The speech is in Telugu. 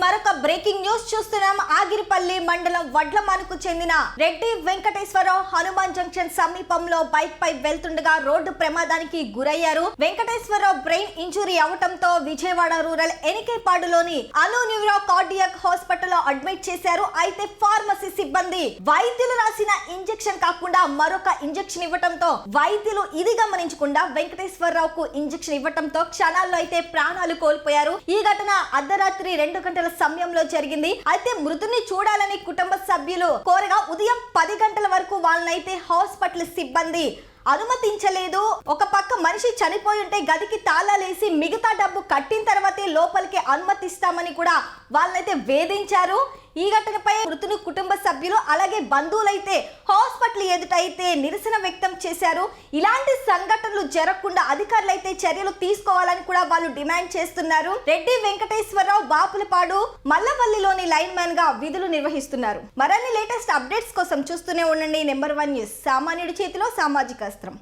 మరొక బ్రేకింగ్ న్యూస్ చూస్తున్నాం. ఆగిరిపల్లి మండలం వడ్లమానుకు చెందిన రెడ్డి వెంకటేశ్వరరావు హనుమాన్ జంక్షన్ సమీపంలో బైక్ పై వెళ్తుండగా రోడ్డు ప్రమాదానికి గురయ్యారు. వెంకటేశ్వరరావు బ్రెయిన్ ఇంజురీ అవడంతో విజయవాడ రూరల్ ఎనికేపాడులోని అను న్యూరో కార్డియాక్ హాస్పిటల్ లో అడ్మిట్ చేశారు. అయితే ఫార్మసీ సిబ్బంది వైద్యులు రాసిన ఇంజెక్షన్ కాకుండా మరొక ఇంజెక్షన్ ఇవ్వడంతో వైద్యులు ఇది గమనించకుండా వెంకటేశ్వరరావుకు ఇంజెక్షన్ ఇవ్వడంతో క్షణాల్లో అయితే ప్రాణాలు కోల్పోయారు. ఈ ఘటన అర్ధరాత్రి 2 గంటల సమయంలో జరిగింది. అయితే మృతుని చూడాలని కుటుంబ సభ్యులు కోరగా ఉదయం 10 గంటల వరకు వాళ్ళనైతే హాస్పిటల్ సిబ్బంది అనుమతించలేదు. ఒక పక్క మనిషి చనిపోయి ఉంటే గదికి తాళాలేసి మిగతా డబ్బు కట్టిన తర్వాతే లోపలికి అనుమతిస్తామని కూడా వాళ్ళనైతే వేధించారు. ఈ ఘటనపై మృతుని కుటుంబ సభ్యులు అలాగే బంధువులైతే హాస్పిటల్ ఎదుట అయితే నిరసన వ్యక్తం చేశారు. ఇలాంటి సంఘటనలు జరగకుండా అధికారులు అయితే చర్యలు తీసుకోవాలని కూడా వాళ్ళు డిమాండ్ చేస్తున్నారు. రెడ్డి వెంకటేశ్వరరావు బాపులపాడు మల్లవల్లిలోని లైన్ మ్యాన్ గా విధులు నిర్వహిస్తున్నారు. మరిన్ని లేటెస్ట్ అప్డేట్స్ కోసం చూస్తూనే ఉండండి నెంబర్ 1 న్యూస్. సామాన్యుడి చేతిలో సామాజిక అస్త్రం.